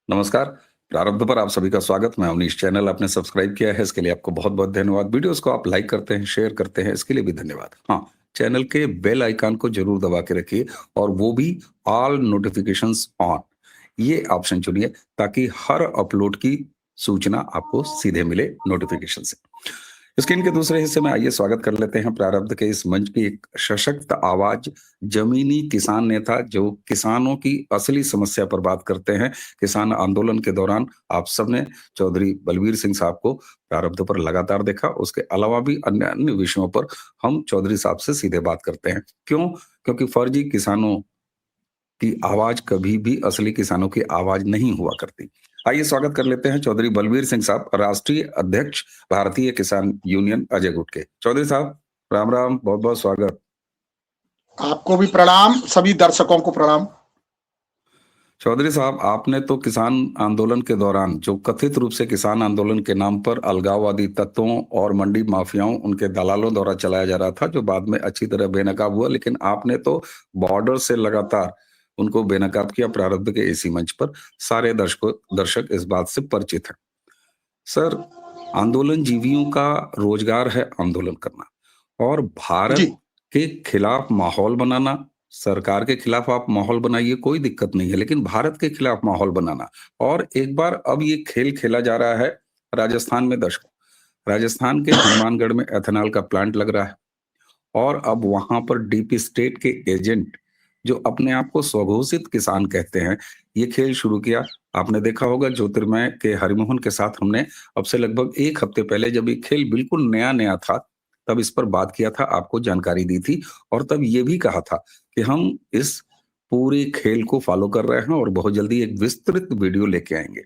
नमस्कार। प्रारब्ध पर आप सभी का स्वागत। मैं अवनीश। चैनल आपने सब्सक्राइब किया है, इसके लिए आपको बहुत-बहुत धन्यवाद। वीडियोज़ को आप लाइक करते हैं, शेयर करते हैं, इसके लिए भी धन्यवाद। हाँ, चैनल के बेल आइकन को ज़रूर दबा के रखिए और वो भी ऑल नोटिफ़िकेशंस ऑन, ये ऑप्शन चुनिए ताकि हर अपलोड की सूचना आपको सीधे मिले नोटिफ़िकेशन से। स्क्रीन के दूसरे हिस्से में आइए स्वागत कर लेते हैं प्रारब्ध के इस मंच की एक सशक्त आवाज, जमीनी किसान नेता जो किसानों की असली समस्या पर बात करते हैं। किसान आंदोलन के दौरान आप सबने चौधरी बलवीर सिंह साहब को प्रारब्ध पर लगातार देखा। उसके अलावा भी अन्य अन्य विषयों पर हम चौधरी साहब से सीधे बात करते हैं। क्यों? क्योंकि फर्जी किसानों की आवाज कभी भी असली किसानों की आवाज नहीं हुआ करती। आइए स्वागत कर लेते हैं चौधरी बलवीर सिंह साहब, राष्ट्रीय अध्यक्ष भारतीय किसान यूनियन अजय गुट के। चौधरी साहब राम राम, बहुत बहुत स्वागत। आपको भी प्रणाम, सभी दर्शकों को प्रणाम। चौधरी साहब, आपने तो किसान आंदोलन के दौरान जो कथित रूप से किसान आंदोलन के नाम पर अलगाववादी तत्वों और मंडी माफियाओं, उनके दलालों द्वारा चलाया जा रहा था, जो बाद में अच्छी तरह बेनकाब हुआ, लेकिन आपने तो बॉर्डर से लगातार उनको बेनकाब किया प्रारब्ध के इसी मंच पर। सारे दर्शक इस बात से परिचित हैं। सर, आंदोलन जीवियों का रोजगार है आंदोलन करना, और जी, भारत के खिलाफ माहौल बनाना। सरकार के खिलाफ आप माहौल बनाइए, कोई दिक्कत नहीं है, लेकिन भारत के खिलाफ माहौल बनाना। और एक बार अब ये खेल खेला जा रहा है राजस्थान में। दर्शकों, राजस्थान के हनुमानगढ़ में एथेनॉल का प्लांट लग रहा है और अब वहां पर डीपी स्टेट के एजेंट, जो अपने आप को स्वघोषित किसान कहते हैं, ये खेल शुरू किया। आपने देखा होगा ज्योतिर्मय के हरिमोहन के साथ हमने अब से लगभग एक हफ्ते पहले, जब ये खेल बिल्कुल नया नया था, तब इस पर बात किया था, आपको जानकारी दी थी और तब ये भी कहा था कि हम इस पूरे खेल को फॉलो कर रहे हैं और बहुत जल्दी एक विस्तृत वीडियो लेके आएंगे।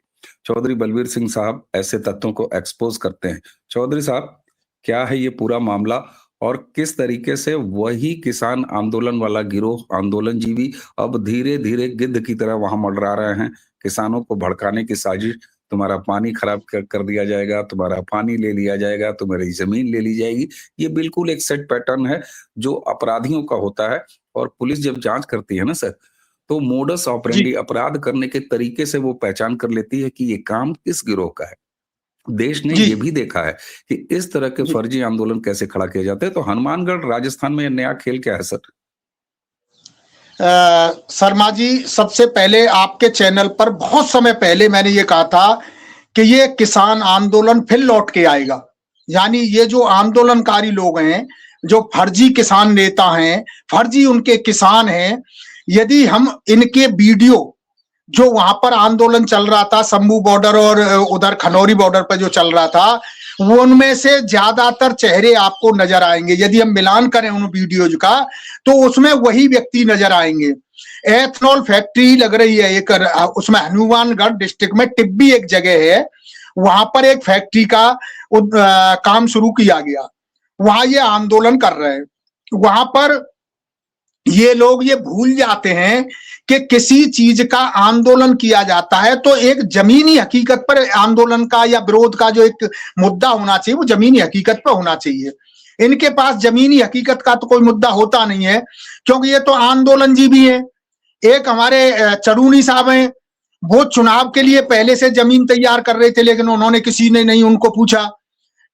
चौधरी बलवीर सिंह साहब ऐसे तत्वों को एक्सपोज करते हैं। चौधरी साहब, क्या है ये पूरा मामला और किस तरीके से वही किसान आंदोलन वाला गिरोह, आंदोलनजीवी, अब धीरे धीरे गिद्ध की तरह वहां मंडरा रहे हैं? किसानों को भड़काने की साजिश, तुम्हारा पानी खराब कर दिया जाएगा, तुम्हारा पानी ले लिया जाएगा, तुम्हारी जमीन ले ली जाएगी। ये बिल्कुल एक सेट पैटर्न है जो अपराधियों का होता है। और पुलिस जब जांच करती है ना सर, तो मोडस जी, ऑपरेंडी, अपराध करने के तरीके से वो पहचान कर लेती है कि ये काम किस गिरोह का है। देश ने जी, ये भी देखा है कि इस तरह के जी। फर्जी आंदोलन कैसे खड़ा किए जाते हैं। तो हनुमानगढ़ राजस्थान में ये नया खेल क्या है सर? शर्मा जी, सबसे पहले आपके चैनल पर बहुत समय पहले मैंने ये कहा था कि ये किसान आंदोलन फिर लौट के आएगा। यानी ये जो आंदोलनकारी लोग हैं, जो फर्जी किसान नेता हैं, फर्जी उनके किसान हैं, यदि हम इनके वीडियो जो वहां पर आंदोलन चल रहा था, शंभू बॉर्डर और उधर खनौरी बॉर्डर पर जो चल रहा था, वो उनमें से ज्यादातर चेहरे आपको नजर आएंगे। यदि हम मिलान करें उन वीडियोज का, तो उसमें वही व्यक्ति नजर आएंगे। एथनॉल फैक्ट्री लग रही है एक, उसमें हनुमानगढ़ डिस्ट्रिक्ट में टिब्बी एक जगह है, वहां पर एक फैक्ट्री का काम शुरू किया गया। वहां ये आंदोलन कर रहे हैं। वहां पर ये लोग ये भूल जाते हैं कि किसी चीज का आंदोलन किया जाता है तो एक जमीनी हकीकत पर आंदोलन का या विरोध का जो एक मुद्दा होना चाहिए, वो जमीनी हकीकत पर होना चाहिए। इनके पास जमीनी हकीकत का तो कोई मुद्दा होता नहीं है, क्योंकि ये तो आंदोलन जीवी है। एक हमारे चरूनी साहब हैं, वो चुनाव के लिए पहले से जमीन तैयार कर रहे थे, लेकिन उन्होंने किसी ने नहीं उनको पूछा।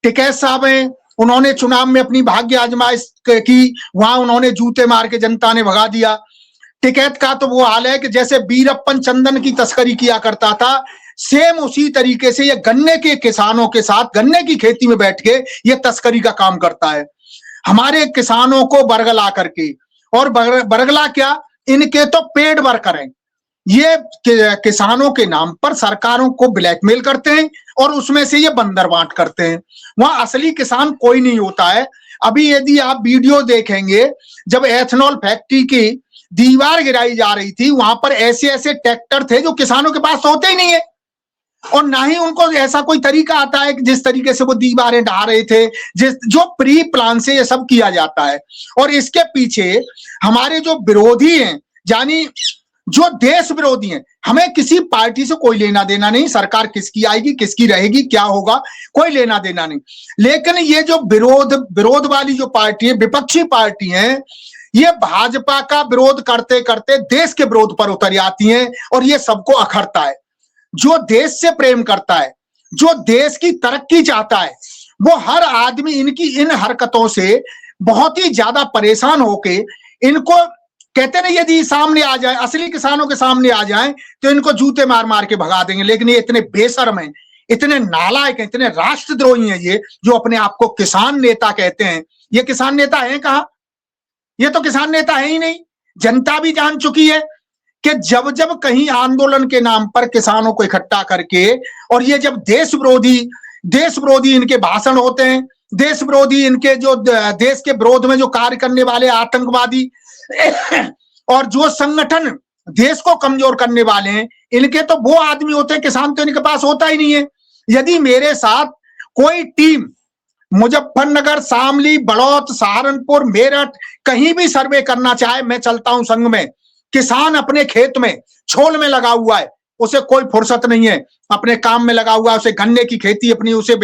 टिकैत साहब हैं, उन्होंने चुनाव में अपनी भाग्य आजमाइश की, वहां उन्होंने जूते मार के जनता ने भगा दिया। टिकैत का तो वो हाल है कि जैसे वीरप्पन चंदन की तस्करी किया करता था, सेम उसी तरीके से ये गन्ने के किसानों के साथ गन्ने की खेती में बैठ के ये तस्करी का काम करता है, हमारे किसानों को बरगला करके। और बरगला क्या, इनके तो पेड वर्कर हैं। ये किसानों के नाम पर सरकारों को ब्लैकमेल करते हैं और उसमें से ये बंदर बांट करते हैं। वहां असली किसान कोई नहीं होता है। अभी यदि आप वीडियो देखेंगे, जब एथनॉल फैक्ट्री की दीवार गिराई जा रही थी, वहां पर ऐसे ऐसे ट्रैक्टर थे जो किसानों के पास होते ही नहीं है, और ना ही उनको ऐसा कोई तरीका आता है कि जिस तरीके से वो दीवारें ढा रहे थे, जो प्री प्लान से ये सब किया जाता है। और इसके पीछे हमारे जो विरोधी हैं, यानी जो देश विरोधी हैं, हमें किसी पार्टी से कोई लेना देना नहीं, सरकार किसकी आएगी, किसकी रहेगी, क्या होगा, कोई लेना देना नहीं। लेकिन ये जो विरोध वाली जो पार्टी है, विपक्षी पार्टी है, ये भाजपा का विरोध करते करते देश के विरोध पर उतर जाती हैं और ये सबको अखरता है। जो देश से प्रेम करता है, जो देश की तरक्की चाहता है, वो हर आदमी इनकी इन हरकतों से बहुत ही ज्यादा परेशान होके इनको कहते ना, यदि सामने आ जाए, असली किसानों के सामने आ जाए तो इनको जूते मार मार के भगा देंगे। लेकिन ये इतने बेशर्म हैं, इतने नालायक हैं, इतने राष्ट्रद्रोही हैं ये, जो अपने आप को किसान नेता कहते हैं। ये किसान नेता हैं कहां? ये तो किसान नेता है ही नहीं। जनता भी जान चुकी है कि जब जब कहीं आंदोलन के नाम पर किसानों को इकट्ठा करके, और ये जब देश विरोधी इनके भाषण होते हैं, देश विरोधी इनके जो देश के विरोध में जो कार्य करने वाले आतंकवादी और जो संगठन देश को कमजोर करने वाले हैं, इनके तो वो आदमी होते हैं, किसान तो इनके पास होता ही नहीं है। यदि मेरे साथ कोई टीम मुजफ्फरनगर, शामली, बड़ौत, सहारनपुर, मेरठ कहीं भी सर्वे करना चाहे, मैं चलता हूं संग में। किसान अपने खेत में छोल में लगा हुआ है, उसे कोई फुर्सत नहीं है, अपने काम में लगा हुआ है, उसे गन्ने की खेती अपनी उसे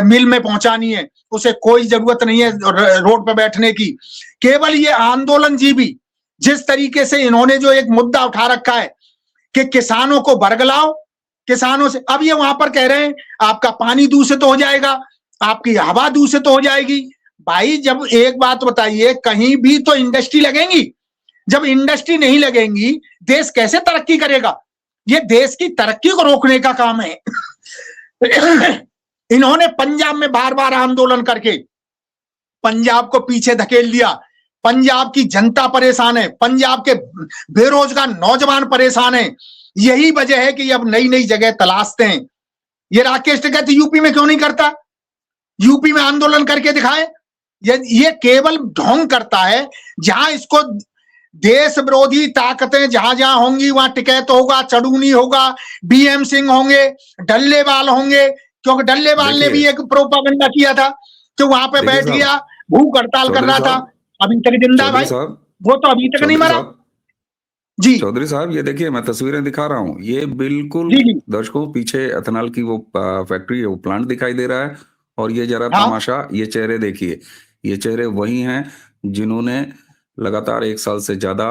मिल में पहुंचानी है, उसे कोई जरूरत नहीं है रोड पर बैठने की। केवल ये आंदोलन जीवी जिस तरीके से इन्होंने जो एक मुद्दा उठा रखा है कि किसानों को बरगलाओ, किसानों से, अब ये वहां पर कह रहे हैं आपका पानी दूषित हो जाएगा, आपकी हवा दूषित हो जाएगी। भाई जब एक बात बताइए, कहीं भी तो इंडस्ट्री लगेंगी, जब इंडस्ट्री नहीं लगेंगी देश कैसे तरक्की करेगा? ये देश की तरक्की को रोकने का काम है। इन्होंने पंजाब में बार बार आंदोलन करके पंजाब को पीछे धकेल दिया। पंजाब की जनता परेशान है, पंजाब के बेरोजगार नौजवान परेशान है। यही वजह है कि अब नई नई जगह तलाशते हैं। ये राकेश टिकैत यूपी में क्यों नहीं करता? यूपी में आंदोलन करके दिखाए। ये केवल ढोंग करता है। जहां इसको देश विरोधी ताकतें जहां जहां होंगी वहां टिकैत होगा, चढ़ूनी होगा, बीएम सिंह होंगे, डल्लेवाल होंगे, क्योंकि डल्लेवाल ने भी एक प्रोपागंडा किया था तो वहां पे बैठ गया, भूख हड़ताल कर रहा था, अभी तक जिंदा भाई, वो तो अभी तक नहीं मरा। जी चौधरी साहब, ये देखिए मैं तस्वीरें दिखा रहा हूँ, ये बिल्कुल दर्शकों पीछे एथेनॉल की वो फैक्ट्री है, वो प्लांट दिखाई दे रहा है। और ये जरा तमाशा, ये चेहरे देखिए, ये चेहरे वही हैं जिन्होंने लगातार 1 साल से ज्यादा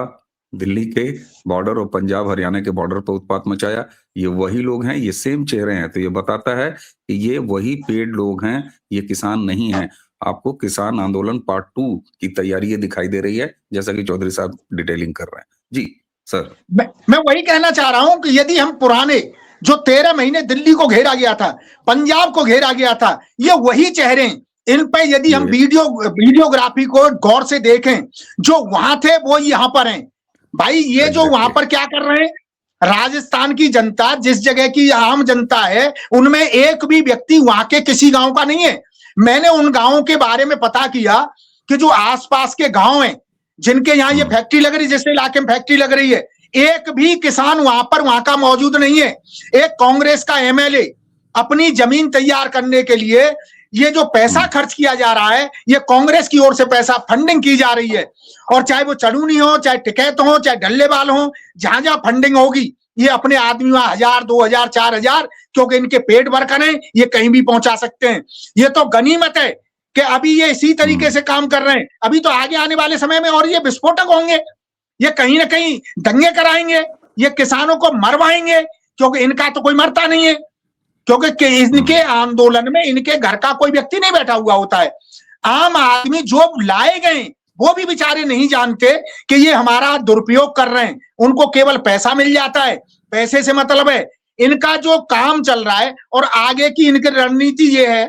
दिल्ली के बॉर्डर और पंजाब हरियाणा के बॉर्डर पर उत्पात मचाया। ये वही लोग हैं, ये सेम चेहरे हैं। तो ये बताता है कि ये वही पेड लोग हैं, ये किसान नहीं हैं। आपको किसान आंदोलन पार्ट 2 की तैयारी ये दिखाई दे रही है, जैसा कि चौधरी साहब डिटेलिंग कर रहे हैं। जी सर, मैं वही कहना चाह रहा हूं कि यदि हम पुराने जो 13 महीने दिल्ली को घेरा गया था, पंजाब को घेरा गया था, ये वही चेहरे, इन पे यदि हम वीडियोग्राफी को गौर से देखें, जो वहां थे वो यहाँ पर हैं। भाई ये जो वहां पर क्या कर रहे हैं, राजस्थान की जनता, जिस जगह की आम जनता है, उनमें एक भी व्यक्ति वहां के किसी गांव का नहीं है। मैंने उन गांवों के बारे में पता किया कि जो आसपास के गांव हैं जिनके यहाँ ये फैक्ट्री लग रही, जिस इलाके में फैक्ट्री लग रही है, एक भी किसान वहां का मौजूद नहीं है। एक कांग्रेस का एमएलए अपनी जमीन तैयार करने के लिए ये जो पैसा खर्च किया जा रहा है, ये कांग्रेस की ओर से पैसा फंडिंग की जा रही है। और चाहे वो चढ़ूनी हो, चाहे टिकैत हो, चाहे डल्लेवाल हो, जहां जहां फंडिंग होगी, ये अपने आदमी वहां 1000, 2000, 4000, क्योंकि इनके पेट भर कर ये कहीं भी पहुंचा सकते हैं। ये तो गनीमत है कि अभी ये इसी तरीके से काम कर रहे हैं। अभी तो आगे आने वाले समय में और ये विस्फोटक होंगे, ये कहीं ना कहीं दंगे कराएंगे, ये किसानों को मरवाएंगे, क्योंकि इनका तो कोई मरता नहीं है, क्योंकि इनके आंदोलन में इनके घर का कोई व्यक्ति नहीं बैठा हुआ होता है। आम आदमी जो लाए गए वो भी बेचारे नहीं जानते कि ये हमारा दुरुपयोग कर रहे हैं। उनको केवल पैसा मिल जाता है, पैसे से मतलब है। इनका जो काम चल रहा है और आगे की इनकी रणनीति ये है,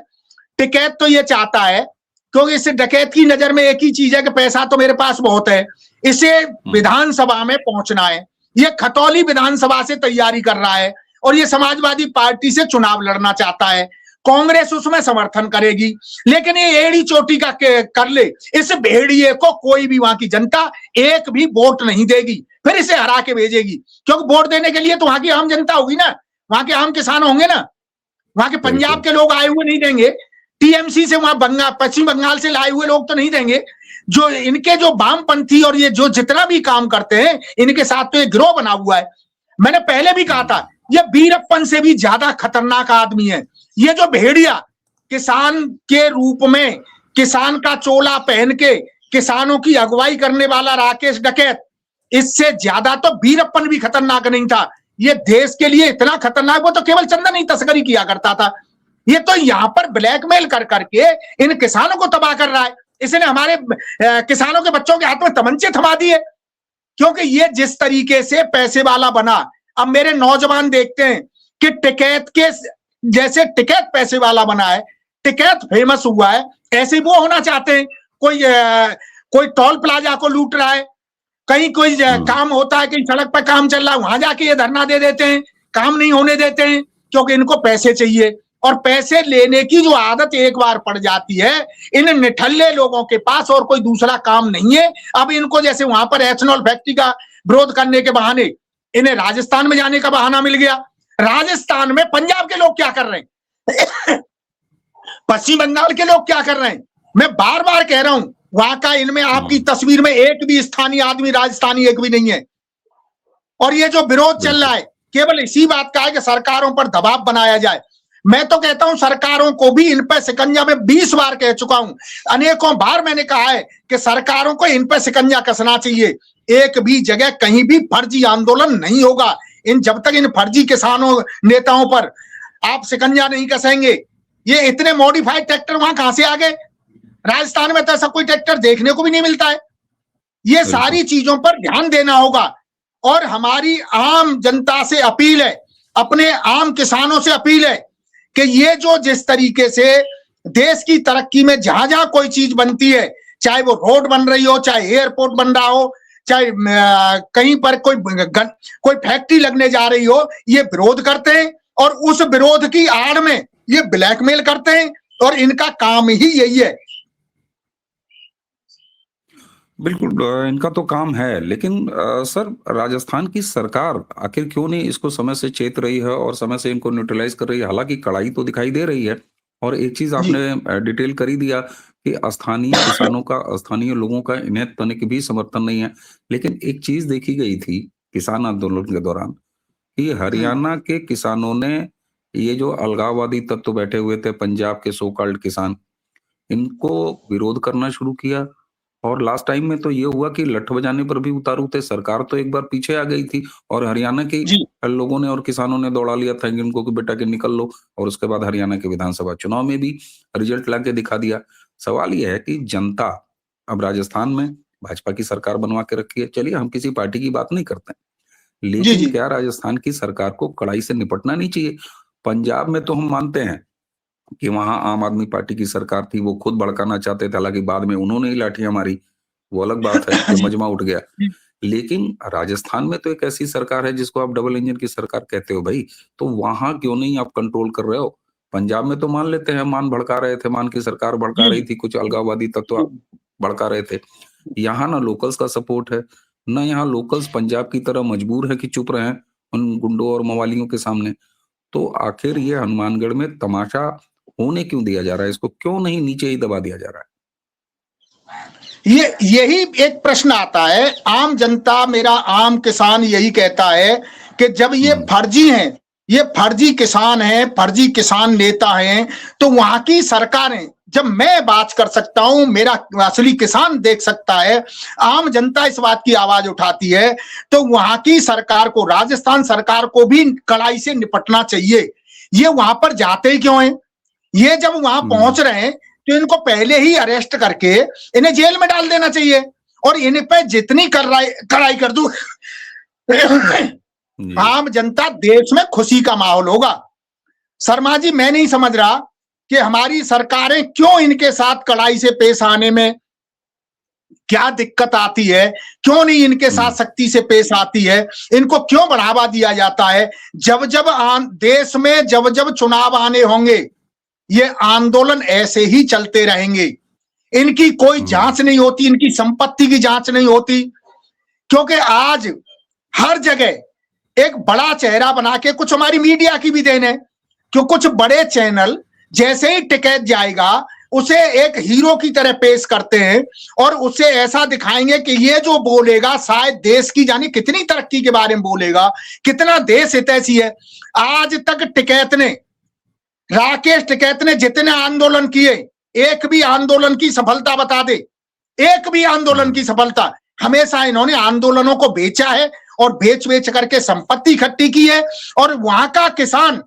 टिकैत तो ये चाहता है, क्योंकि इस डकैत की नजर में एक ही चीज है कि पैसा तो मेरे पास बहुत है, इसे विधानसभा में पहुंचना है। ये खतौली विधानसभा से तैयारी कर रहा है और ये समाजवादी पार्टी से चुनाव लड़ना चाहता है। कांग्रेस उसमें समर्थन करेगी, लेकिन ये एड़ी चोटी का कर ले, इस भेड़िए को कोई भी वहां की जनता एक भी वोट नहीं देगी, फिर इसे हरा के भेजेगी। क्योंकि वोट देने के लिए तो वहां की आम जनता होगी ना, वहां के आम किसान होंगे ना, वहां के पंजाब के लोग आए हुए नहीं देंगे, टीएमसी से वहां पश्चिम बंगाल से लाए हुए लोग तो नहीं देंगे। जो इनके जो वामपंथी और ये जो जितना भी काम करते हैं, इनके साथ तो एक गिरोह बना हुआ है। मैंने पहले भी कहा था, ये वीरप्पन से भी ज्यादा खतरनाक आदमी है। ये जो भेड़िया किसान के रूप में, किसान का चोला पहन के किसानों की अगुवाई करने वाला राकेश डकैत, इससे ज्यादा तो वीरप्पन भी खतरनाक नहीं था। ये देश के लिए इतना खतरनाक, वो तो केवल चंदन ही तस्करी किया करता था, ये तो यहाँ पर ब्लैकमेल कर करके इन किसानों को तबाह कर रहा है। इसने हमारे किसानों के बच्चों के हाथ में तमंचे थमा दिए, क्योंकि ये जिस तरीके से पैसे वाला बना। अब मेरे नौजवान देखते हैं कि टिकैत के जैसे टिकैत पैसे वाला बना है, टिकैत फेमस हुआ है, ऐसे वो होना चाहते हैं। कोई टोल प्लाजा को लूट रहा है, कहीं कोई काम होता है, कहीं सड़क पर काम चल रहा है, वहां जाके ये धरना दे देते हैं, काम नहीं होने देते हैं, क्योंकि इनको पैसे चाहिए। और पैसे लेने की जो आदत एक बार पड़ जाती है इन निठल्ले लोगों के पास, और कोई दूसरा काम नहीं है। अब इनको जैसे वहां पर एथेनॉल फैक्ट्री का विरोध करने के बहाने इन्हें राजस्थान में जाने का बहाना मिल गया। राजस्थान में पंजाब के लोग क्या कर रहे हैं पश्चिम बंगाल के लोग क्या कर रहे हैं, मैं बार बार कह रहा हूं, वहां का इनमें आपकी तस्वीर में एक भी स्थानीय आदमी, राजस्थानी एक भी नहीं है। और ये जो विरोध चल रहा है केवल इसी बात का है कि सरकारों पर दबाव बनाया जाए। मैं तो कहता हूं सरकारों को भी इन पर शिकंजा, में 20 बार कह चुका हूं, अनेकों बार मैंने कहा है कि सरकारों को इन पर शिकंजा कसना चाहिए। एक भी जगह कहीं भी फर्जी आंदोलन नहीं होगा जब तक इन फर्जी किसानों नेताओं पर आप शिकंजा नहीं कसेंगे। ये इतने मॉडिफाइड ट्रैक्टर वहां कहां से आ गए? राजस्थान में तो ऐसा कोई ट्रैक्टर देखने को भी नहीं मिलता है। ये सारी चीजों पर ध्यान देना होगा। और हमारी आम जनता से अपील है, अपने आम किसानों से अपील है कि ये जो जिस तरीके से देश की तरक्की में जहां जहां कोई चीज बनती है, चाहे वो रोड बन रही हो, चाहे एयरपोर्ट बन रहा हो, चाहे कहीं पर कोई फैक्ट्री लगने जा रही हो, ये विरोध करते हैं और उस विरोध की आड़ में ये ब्लैकमेल करते हैं और इनका काम ही यही है। बिल्कुल, इनका तो काम है, लेकिन सर राजस्थान की सरकार आखिर क्यों नहीं इसको समय से चेत रही है और समय से इनको न्यूट्रलाइज कर रही है? हालांकि कड़ाई तो दिखाई दे रही है, और एक चीज आपने डिटेल कर ही दिया कि स्थानीय किसानों का, स्थानीय लोगों का इन्हें तनिक भी समर्थन नहीं है। लेकिन एक चीज देखी गई थी किसान आंदोलन के दौरान कि हरियाणा के किसानों ने, ये जो अलगाववादी तत्व बैठे हुए थे, पंजाब के सो कॉल्ड किसान, इनको विरोध करना शुरू किया। और लास्ट टाइम में तो ये हुआ कि लठ बजाने पर भी उतारू थे। सरकार तो एक बार पीछे आ गई थी और हरियाणा के लोगों ने और किसानों ने दौड़ा लिया था इनको कि बेटा के निकल लो, और उसके बाद हरियाणा के विधानसभा चुनाव में भी रिजल्ट लाके दिखा दिया। सवाल ये है कि जनता अब राजस्थान में भाजपा की सरकार बनवा के रखी है, चलिए हम किसी पार्टी की बात नहीं करते, लेकिन क्या राजस्थान की सरकार को कड़ाई से निपटना नहीं चाहिए? पंजाब में तो हम मानते हैं कि वहां आम आदमी पार्टी की सरकार थी, वो खुद भड़काना चाहते थे, हालांकि बाद में उन्होंने ही लाठियां मारी, वो अलग बात है कि मजमा उठ गया। लेकिन राजस्थान में तो एक ऐसी सरकार है जिसको आप डबल इंजन की सरकार कहते हो भाई, तो वहां क्यों नहीं आप कंट्रोल कर रहे हो? पंजाब में तो मान लेते हैं, मान भड़का रहे थे, मान की सरकार भड़का रही थी, कुछ अलगाववादी तत्व भड़का रहे थे। यहाँ ना लोकल्स का सपोर्ट है, ना यहाँ लोकल्स पंजाब की तरह मजबूर है कि चुप रहे उन गुंडों और मवालियों के सामने। तो आखिर ये हनुमानगढ़ में तमाशा होने क्यों दिया जा रहा है? इसको क्यों नहीं नीचे ही दबा दिया जा रहा है? यही एक प्रश्न आता है। आम जनता, मेरा आम किसान यही कहता है कि जब ये फर्जी हैं, ये फर्जी किसान हैं, फर्जी किसान नेता हैं, तो वहां की सरकारें, जब मैं बात कर सकता हूं, मेरा असली किसान देख सकता है, आम जनता इस बात की आवाज उठाती है, तो वहां की सरकार को, राजस्थान सरकार को भी कड़ाई से निपटना चाहिए। ये वहां पर जाते ही क्यों हैं? ये जब वहां पहुंच रहे हैं तो इनको पहले ही अरेस्ट करके इन्हें जेल में डाल देना चाहिए और इन पे जितनी कड़ाई कर दूं आम जनता, देश में खुशी का माहौल होगा। शर्मा जी, मैं नहीं समझ रहा कि हमारी सरकारें क्यों इनके साथ कड़ाई से पेश आने में क्या दिक्कत आती है, क्यों नहीं इनके साथ सख्ती से पेश आती है, इनको क्यों बढ़ावा दिया जाता है? जब जब देश में जब जब चुनाव आने होंगे, ये आंदोलन ऐसे ही चलते रहेंगे। इनकी कोई जांच नहीं होती, इनकी संपत्ति की जांच नहीं होती, क्योंकि आज हर जगह एक बड़ा चेहरा बना के, कुछ हमारी मीडिया की भी देन है, क्यों कुछ बड़े चैनल जैसे ही टिकट जाएगा उसे एक हीरो की तरह पेश करते हैं और उसे ऐसा दिखाएंगे कि ये जो बोलेगा शायद देश की जानी कितनी तरक्की के बारे में बोलेगा, कितना देश हितैषी है। आज तक टिकैत ने, राकेश टिकैत ने जितने आंदोलन किए, एक भी आंदोलन की सफलता बता दे, एक भी आंदोलन की सफलता? हमेशा इन्होंने आंदोलनों को बेचा है और बेच बेच करके संपत्ति इकट्ठी की है। और वहां का किसान,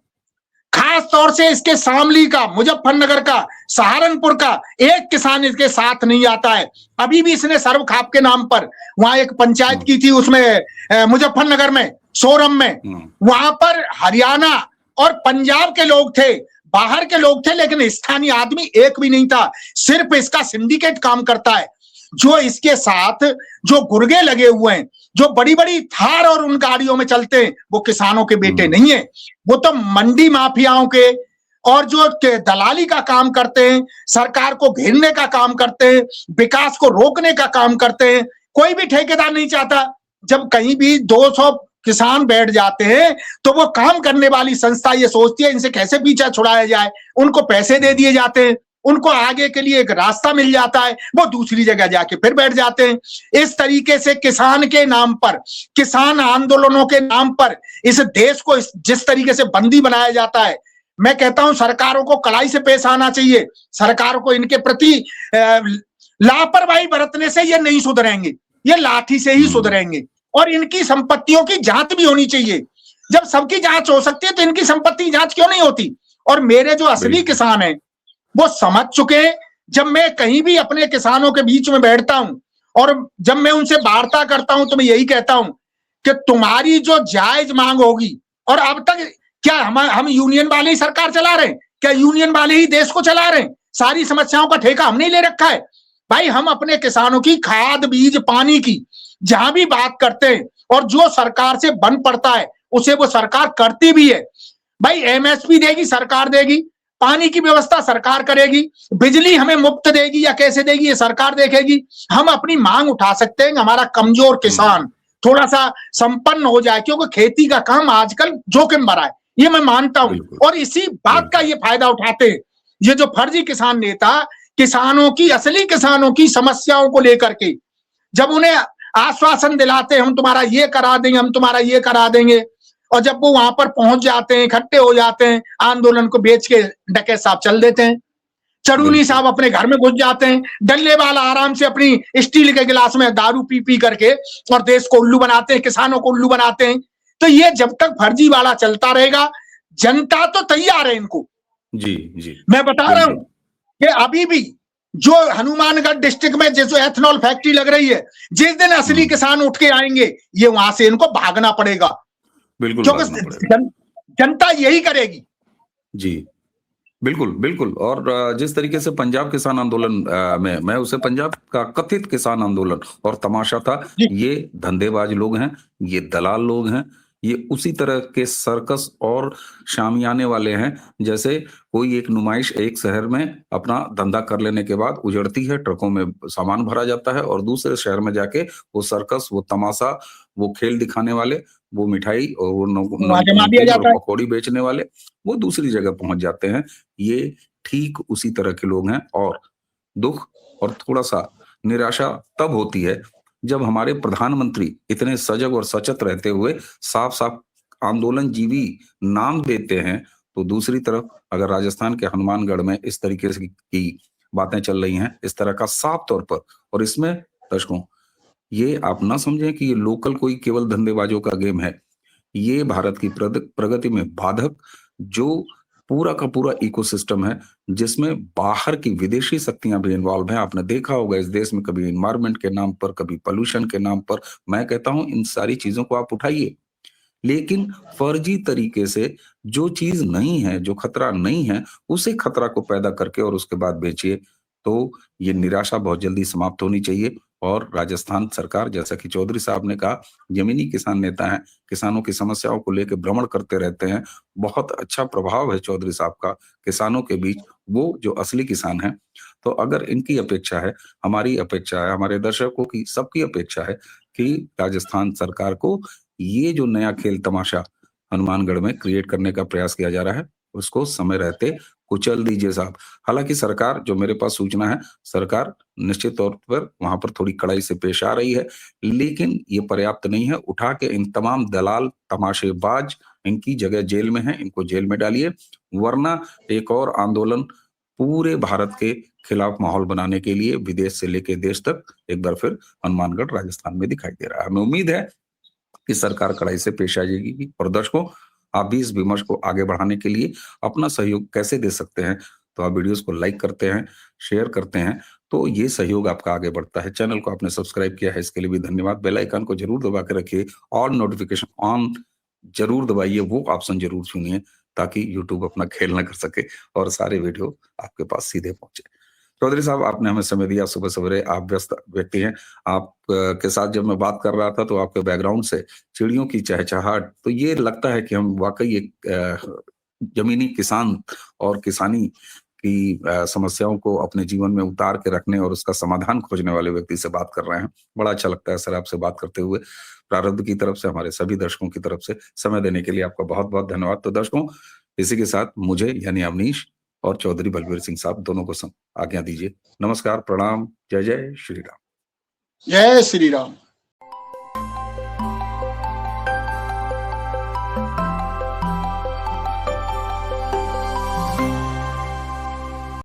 खास तौर से इसके शामली का, मुजफ्फरनगर का, सहारनपुर का एक किसान इसके साथ नहीं आता है। अभी भी इसने सर्व खाप के नाम पर वहां एक पंचायत की थी, उसमें मुजफ्फरनगर में, सोरम में, वहां पर हरियाणा और पंजाब के लोग थे, बाहर के लोग थे, लेकिन स्थानीय आदमी एक भी नहीं था। सिर्फ इसका सिंडिकेट काम करता है। जो इसके साथ जो गुर्गे लगे हुए हैं, जो बड़ी बड़ी थार और उन गाड़ियों में चलते हैं, वो किसानों के बेटे नहीं है, वो तो मंडी माफियाओं के और जो दलाली का काम करते हैं, सरकार को घेरने का काम करते हैं, विकास को रोकने का काम करते हैं। कोई भी ठेकेदार नहीं चाहता जब कहीं भी 200 किसान बैठ जाते हैं तो वो काम करने वाली संस्था ये सोचती है इनसे कैसे पीछा छुड़ाया जाए, उनको पैसे दे दिए जाते हैं, उनको आगे के लिए एक रास्ता मिल जाता है, वो दूसरी जगह जाके फिर बैठ जाते हैं। इस तरीके से किसान के नाम पर, किसान आंदोलनों के नाम पर इस देश को जिस तरीके से बंदी बनाया जाता है, मैं कहता हूं सरकारों को कड़ाई से पेश आना चाहिए। सरकारों को इनके प्रति लापरवाही बरतने से ये नहीं सुधरेंगे, ये लाठी से ही सुधरेंगे। और इनकी संपत्तियों की जांच भी होनी चाहिए। जब सबकी जांच हो सकती है तो इनकी संपत्ति जांच क्यों नहीं होती? और मेरे जो असली किसान हैं वो समझ चुके हैं। जब मैं कहीं भी अपने किसानों के बीच में बैठता हूं और जब मैं उनसे वार्ता करता हूं तो मैं यही कहता हूं कि तुम्हारी जो जायज मांग होगी, और अब तक क्या हम यूनियन वाले ही सरकार चला रहे हैं? क्या यूनियन वाले ही देश को चला रहे हैं? सारी समस्याओं का ठेका हमने ले रखा है। भाई हम अपने किसानों की खाद, बीज, पानी की जहां भी बात करते हैं और जो सरकार से बन पड़ता है उसे वो सरकार करती भी है। भाई एमएसपी देगी सरकार, देगी पानी की व्यवस्था सरकार करेगी, बिजली हमें मुफ्त देगी या कैसे देगी ये सरकार देखेगी। हम अपनी मांग उठा सकते हैं, हमारा कमजोर किसान थोड़ा सा संपन्न हो जाए, क्योंकि खेती का काम आजकल जोखिम भरा है, ये मैं मानता हूं। और इसी बात का ये फायदा उठाते हैं ये जो फर्जी किसान नेता, किसानों की, असली किसानों की समस्याओं को लेकर के जब उन्हें आश्वासन दिलाते हैं हम तुम्हारा ये करा देंगे, हम तुम्हारा ये करा देंगे, और जब वो वहां पर पहुंच जाते हैं, इकट्ठे हो जाते हैं, आंदोलन को बेच के डकैत साहब चल देते हैं, चरूनी साहब अपने घर में घुस जाते हैं, डल्ले वाला आराम से अपनी स्टील के गिलास में दारू पी पी करके और देश को उल्लू बनाते हैं, किसानों को उल्लू बनाते हैं। तो ये जब तक फर्जी वाला चलता रहेगा, जनता तो तैयार है इनको। जी मैं बता रहा हूं कि अभी भी जो हनुमानगढ़ डिस्ट्रिक्ट में जो एथेनॉल फैक्ट्री लग रही है, जिस दिन असली किसान उठ के आएंगे ये वहां से इनको भागना पड़ेगा, बिल्कुल, क्योंकि जनता यही करेगी। जी बिल्कुल। और जिस तरीके से पंजाब किसान आंदोलन में, मैं उसे पंजाब का कथित किसान आंदोलन और तमाशा था, ये धंधेबाज लोग हैं, ये दलाल लोग हैं, ये उसी तरह के सर्कस और शामियाने वाले हैं जैसे कोई एक नुमाइश एक शहर में अपना धंधा कर लेने के बाद उजड़ती है, ट्रकों में सामान भरा जाता है और दूसरे शहर में जाके वो सर्कस, वो तमाशा, वो खेल दिखाने वाले, वो मिठाई और वो पकौड़ी बेचने वाले वो दूसरी जगह पहुंच जाते हैं। ये ठीक उसी तरह के लोग हैं। और दुख और थोड़ा सा निराशा तब होती है जब हमारे प्रधानमंत्री इतने सजग और सचेत रहते हुए साफ साफ आंदोलन जीवी नाम देते हैं, तो दूसरी तरफ अगर राजस्थान के हनुमानगढ़ में इस तरीके की बातें चल रही हैं, इस तरह का साफ तौर पर, और इसमें दर्शकों ये आप ना समझें कि ये लोकल कोई केवल धंधेबाजों का गेम है, ये भारत की प्रगति में बाधक जो पूरा का पूरा इकोसिस्टम है, जिसमें बाहर की विदेशी शक्तियां भी इन्वॉल्व हैं। आपने देखा होगा इस देश में कभी एनवायरमेंट के नाम पर, कभी पोल्यूशन के नाम पर, मैं कहता हूं इन सारी चीजों को आप उठाइए, लेकिन फर्जी तरीके से जो चीज नहीं है, जो खतरा नहीं है, उसे खतरा को पैदा करके और उसके बाद बेचिए। तो ये निराशा बहुत जल्दी समाप्त होनी चाहिए। और राजस्थान सरकार, जैसा कि चौधरी साहब ने कहा, जमीनी किसान नेता हैं, किसानों की समस्याओं को लेकर भ्रमण करते रहते हैं, बहुत अच्छा प्रभाव है चौधरी साहब का किसानों के बीच, वो जो असली किसान हैं। तो अगर इनकी अपेक्षा है, हमारी अपेक्षा है, हमारे दर्शकों की, सबकी अपेक्षा है कि राजस्थान सरकार को ये जो नया खेल तमाशा हनुमानगढ़ में क्रिएट करने का प्रयास किया जा रहा है, उसको समय रहते कुचल दीजिए साहब। हालांकि सरकार, जो मेरे पास सूचना है, सरकार निश्चित तौर पर वहां पर थोड़ी कड़ाई से पेश आ रही है, लेकिन ये पर्याप्त नहीं है। उठा के इन तमाम दलाल, तमाशेबाज, इनकी जगह जेल में है, इनको जेल में डालिए, वरना एक और आंदोलन पूरे भारत के खिलाफ माहौल बनाने के लिए विदेश से लेकर देश तक एक बार फिर हनुमानगढ़ राजस्थान में दिखाई दे रहा है। हमें उम्मीद है कि सरकार कड़ाई से पेश आ जाएगी। और दर्शकों, आप भी इस विमर्श को आगे बढ़ाने के लिए अपना सहयोग कैसे दे सकते हैं, तो आप वीडियोस को लाइक करते हैं, शेयर करते हैं, तो ये सहयोग आपका आगे बढ़ता है। चैनल को आपने सब्सक्राइब किया है, इसके लिए भी धन्यवाद। बेल आइकन को जरूर दबा के रखिए और नोटिफिकेशन ऑन जरूर दबाइए, वो ऑप्शन जरूर चुनिए ताकि यूट्यूब अपना खेल ना कर सके और सारे वीडियो आपके पास सीधे पहुंचे। चौधरी साहब, आपने हमें समय दिया सुबह सवेरे, आप व्यस्त व्यक्ति हैं। आप के साथ जब मैं बात कर रहा था तो आपके बैकग्राउंड से चिड़ियों की चहचहाहट, तो ये लगता है कि हम वाकई एक जमीनी किसान और किसानी की समस्याओं को अपने जीवन में उतार के रखने और उसका समाधान खोजने वाले व्यक्ति से बात कर रहे हैं। बड़ा अच्छा लगता है सर आपसे बात करते हुए। प्रारब्ध की तरफ से, हमारे सभी दर्शकों की तरफ से समय देने के लिए आपका बहुत बहुत धन्यवाद। तो दर्शकों, इसी के साथ मुझे यानी अवनीश और चौधरी बलबीर सिंह साहब दोनों को आज्ञा दीजिए। नमस्कार, प्रणाम, जय जय श्री राम। जय श्री राम।